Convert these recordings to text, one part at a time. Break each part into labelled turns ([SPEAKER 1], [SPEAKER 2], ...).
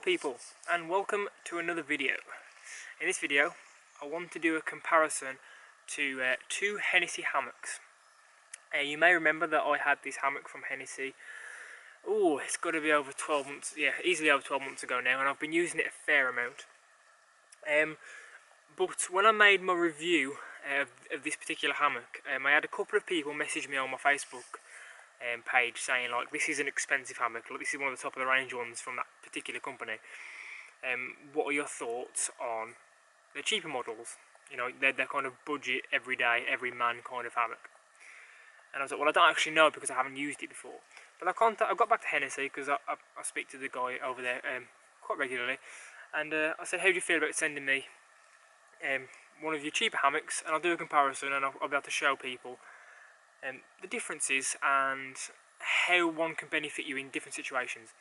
[SPEAKER 1] people, and welcome to another video. In this video I want to do a comparison to two Hennessy hammocks. You may remember that I had this hammock from Hennessy. Oh, it's got to be over 12 months, yeah, easily over 12 months ago now, and I've been using it a fair amount. But when I made my review of this particular hammock, I had a couple of people message me on my Facebook page saying, like, this is an expensive hammock, like, this is one of the top of the range ones from that particular company. What are your thoughts on the cheaper models? You know, they're kind of budget, everyday, every man kind of hammock. And I was like, well, I don't actually know because I haven't used it before. But I got back to Hennessy because I speak to the guy over there quite regularly, and I said, how do you feel about sending me one of your cheaper hammocks, and I'll do a comparison, and I'll be able to show people the differences and how one can benefit you in different situations.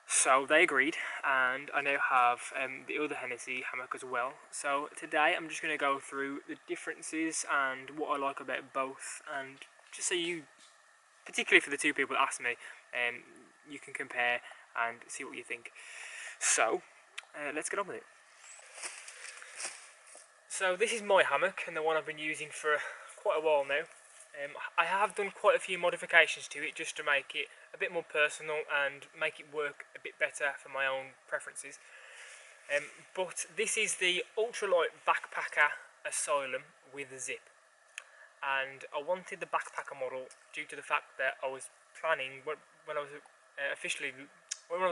[SPEAKER 1] So they agreed, and I now have the other Hennessy hammock as well. So today I'm just going to go through the differences and what I like about both, and just so you, particularly for the two people that asked me, you can compare and see what you think. So let's get on with it. So this is my hammock, and the one I've been using for quite a while now. I have done quite a few modifications to it just to make it a bit more personal and make it work a bit better for my own preferences. But this is the ultralight backpacker Asylum with a zip, and I wanted the backpacker model due to the fact that I was planning when I was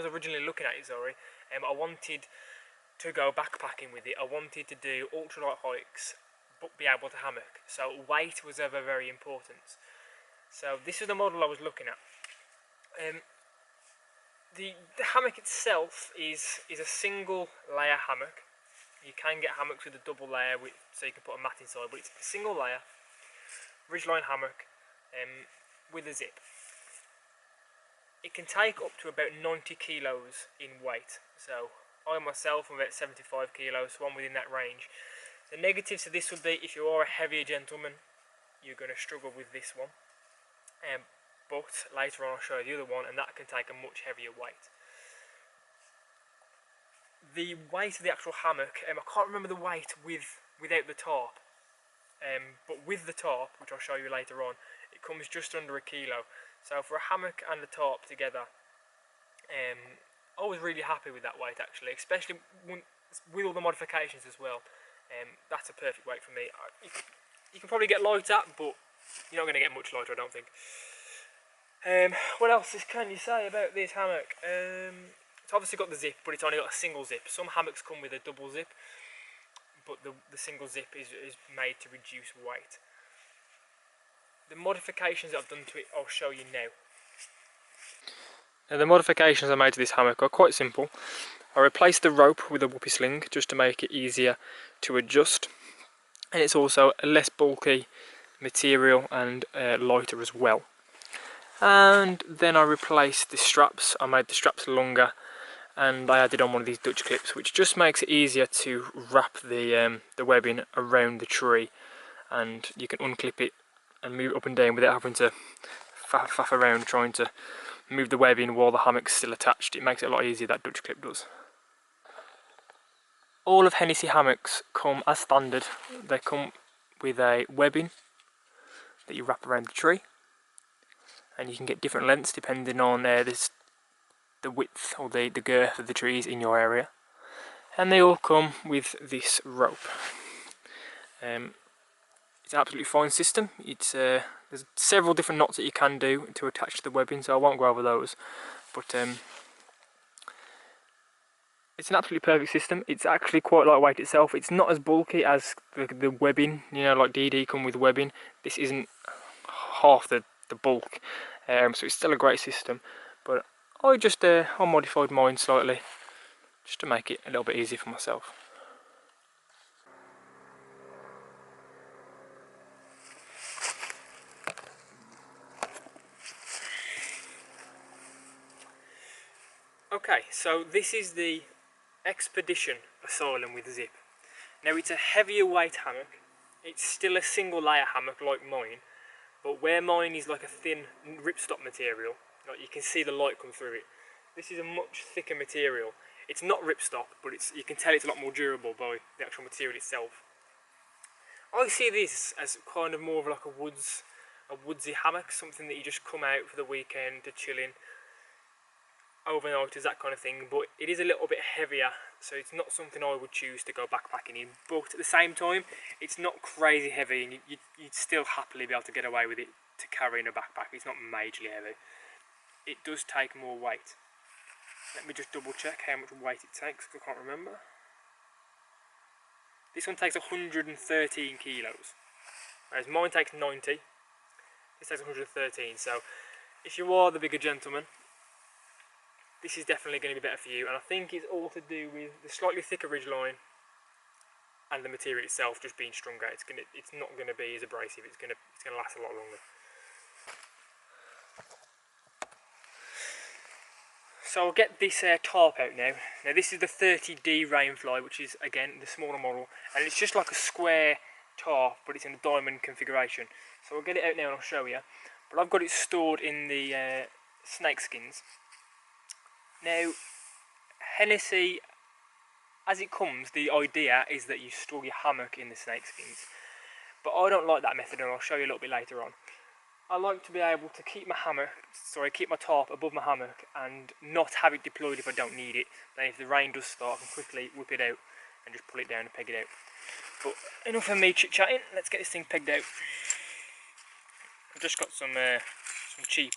[SPEAKER 1] originally looking at it. I wanted to go backpacking with it. I wanted to do ultralight hikes but be able to hammock, so weight was of a very importance. So this is the model I was looking at. The hammock itself is a single layer hammock. You can get hammocks with a double layer, so you can put a mat inside, but it's a single layer ridgeline hammock with a zip. It can take up to about 90 kilos in weight, so I myself am about 75 kilos, so I'm within that range. The negatives to this would be, if you are a heavier gentleman, you're going to struggle with this one. But later on I'll show you the other one, and that can take a much heavier weight. The weight of the actual hammock, I can't remember the weight without the tarp. But with the tarp, which I'll show you later on, it comes just under a kilo. So for a hammock and a tarp together, I was really happy with that weight actually, especially with all the modifications as well. That's a perfect weight for me. You can probably get lighter, but you're not going to get much lighter, I don't think. What else can you say about this hammock? It's obviously got the zip, but it's only got a single zip. Some hammocks come with a double zip, but the single zip is made to reduce weight. The modifications that I've done to it, I'll show you now. Now, the modifications I made to this hammock are quite simple. I replaced the rope with a whoopee sling just to make it easier to adjust, and it's also a less bulky material and lighter as well. And then I replaced the straps. I made the straps longer, and I added on one of these Dutch clips, which just makes it easier to wrap the webbing around the tree, and you can unclip it and move it up and down without having to faff around trying to move the webbing while the hammock's still attached. It makes it a lot easier, that Dutch clip does. All of Hennessy hammocks come as standard. They come with a webbing that you wrap around the tree, and you can get different lengths depending on the width or the girth of the trees in your area. And they all come with this rope. It's an absolutely fine system. There's several different knots that you can do to attach to the webbing, so I won't go over those. But it's an absolutely perfect system. It's actually quite lightweight itself. It's not as bulky as the webbing, you know, like DD come with webbing. This isn't half the bulk, so it's still a great system. But I just I modified mine slightly just to make it a little bit easier for myself. Okay, so this is the Expedition Asylum with a zip. Now, it's a heavier weight hammock. It's still a single layer hammock like mine, but where mine is like a thin ripstop material, like you can see the light come through it, This is a much thicker material. It's not ripstop, but you can tell it's a lot more durable by the actual material itself. I see this as kind of more of like a woodsy hammock, something that you just come out for the weekend to chill in, overnighters, that kind of thing. But it is a little bit heavier, so it's not something I would choose to go backpacking in. But at the same time, it's not crazy heavy, and you'd still happily be able to get away with it to carry in a backpack. It's not majorly heavy. It does take more weight. Let me just double check how much weight it takes, because I can't remember. This one takes 113 kilos, whereas mine takes 90. This takes 113, so if you are the bigger gentleman, this is definitely going to be better for you. And I think it's all to do with the slightly thicker ridgeline and the material itself just being stronger. It's not going to be as abrasive. It's going to last a lot longer. So I'll get this tarp out now. Now this is the 30D Rainfly, which is again the smaller model, and it's just like a square tarp, but it's in a diamond configuration. So I'll get it out now and I'll show you. But I've got it stored in the snake skins. Now, Hennessy, as it comes, the idea is that you store your hammock in the snake skins. But I don't like that method, and I'll show you a little bit later on. I like to be able to keep my tarp above my hammock and not have it deployed if I don't need it. Then if the rain does start, I can quickly whip it out and just pull it down and peg it out. But enough of me chit-chatting, let's get this thing pegged out. I've just got some cheap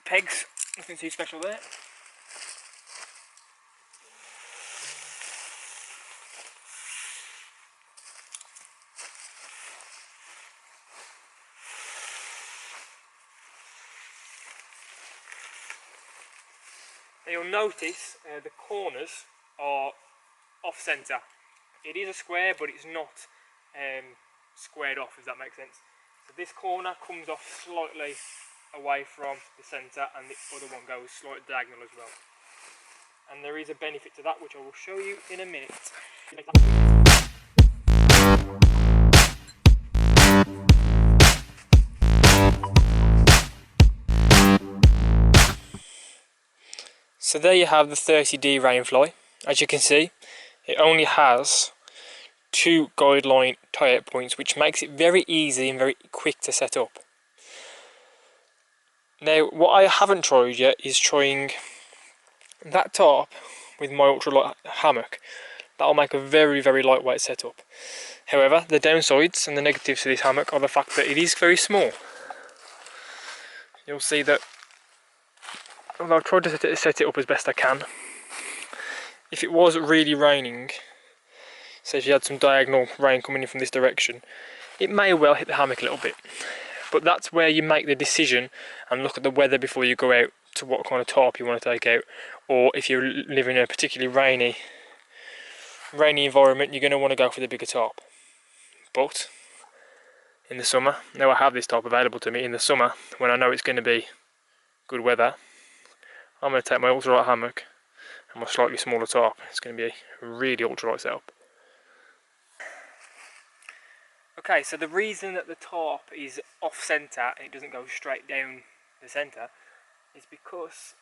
[SPEAKER 1] pegs, nothing too special there. Now you'll notice the corners are off centre. It is a square, but it's not squared off, if that makes sense. So this corner comes off slightly away from the centre, and the other one goes slightly diagonal as well. And there is a benefit to that, which I will show you in a minute. So there you have the 30D Rainfly. As you can see, it only has 2 guideline tie-out points, which makes it very easy and very quick to set up. Now, what I haven't tried yet is trying that tarp with my ultralight hammock. That'll make a very, very lightweight setup. However, the downsides and the negatives to this hammock are the fact that it is very small. You'll see that, although I've tried to set it up as best I can, if it was really raining, so if you had some diagonal rain coming in from this direction, it may well hit the hammock a little bit. But that's where you make the decision and look at the weather before you go out to what kind of tarp you want to take out. Or if you're living in a particularly rainy environment, you're going to want to go for the bigger tarp. But in the summer, now I have this tarp available to me, in the summer when I know it's going to be good weather, I'm going to take my ultralight hammock and my slightly smaller tarp. It's going to be a really ultralight setup. Okay, so the reason that the tarp is off centre and it doesn't go straight down the centre is because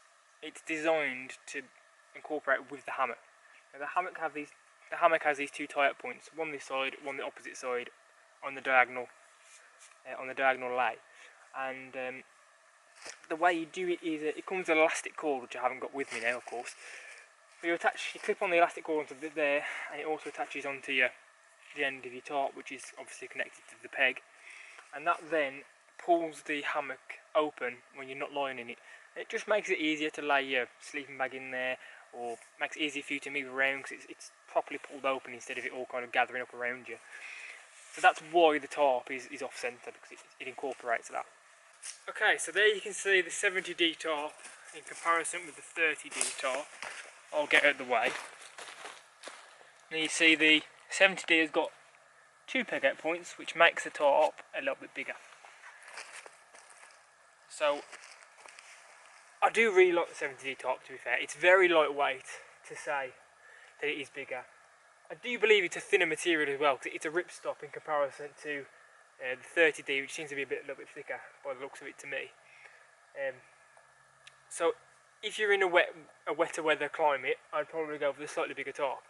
[SPEAKER 1] it's designed to incorporate with the hammock. Now the hammock has these 2 tie-up points, one this side, one the opposite side, on the diagonal lay. And the way you do it is it comes with an elastic cord, which I haven't got with me now, of course. So you clip on the elastic cord onto there, and it also attaches onto the end of your tarp, which is obviously connected to the peg, and that then pulls the hammock open when you're not lying in it. It just makes it easier to lay your sleeping bag in there, or makes it easier for you to move around because it's properly pulled open instead of it all kind of gathering up around you. So that's why the tarp is off centre, because it incorporates that. Okay, so there you can see the 70D tarp in comparison with the 30D tarp. I'll get out of the way. Now you see the 70D has got 2 peg out points, which makes the tarp a little bit bigger. So I do really like the 70D tarp, to be fair. It's very lightweight to say that it is bigger. I do believe it's a thinner material as well, because it's a ripstop in comparison to the 30D, which seems to be a little bit thicker by the looks of it to me. So if you're in a wetter weather climate, I'd probably go for the slightly bigger tarp.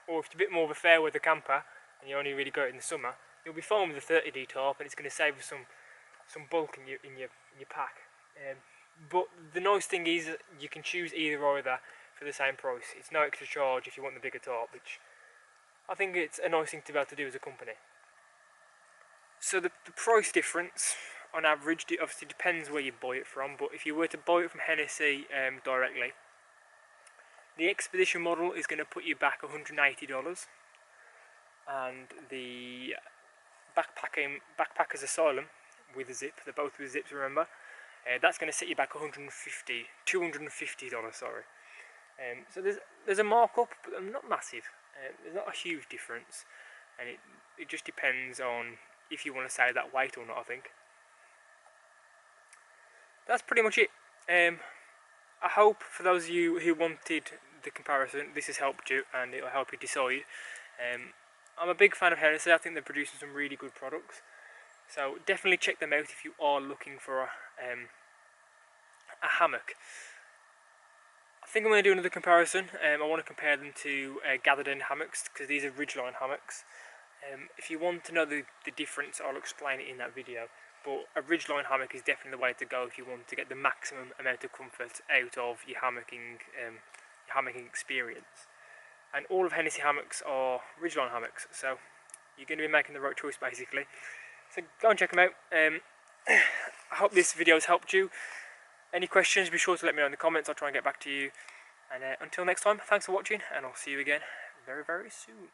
[SPEAKER 1] Or if it's a bit more of a fair weather camper and you only really go in the summer, you'll be fine with the 30D tarp, and it's going to save you some bulk in your pack. But the nice thing is you can choose either or either for the same price. It's no extra charge if you want the bigger tarp, which I think it's a nice thing to be able to do as a company. So the price difference on average obviously depends where you buy it from, but if you were to buy it from Hennessy directly, the Expedition model is going to put you back $180, and the Backpackers Asylum with a zip, they're both with zips, remember, that's going to set you back $250, sorry. So there's a markup, but not massive. There's not a huge difference, and it just depends on if you want to save that weight or not, I think. That's pretty much it. I hope for those of you who wanted the comparison, this has helped you and it will help you decide. I'm a big fan of Hennessy. I think they're producing some really good products, so definitely check them out if you are looking for a hammock. I think I'm going to do another comparison. I want to compare them to gathered end hammocks, because these are ridgeline hammocks. If you want to know the difference, I'll explain it in that video. But a ridgeline hammock is definitely the way to go if you want to get the maximum amount of comfort out of your hammocking experience. And all of Hennessy hammocks are ridgeline hammocks, so you're going to be making the right choice basically. So go and check them out. I hope this video has helped you. Any questions, be sure to let me know in the comments. I'll try and get back to you. And until next time, thanks for watching, and I'll see you again very, very soon.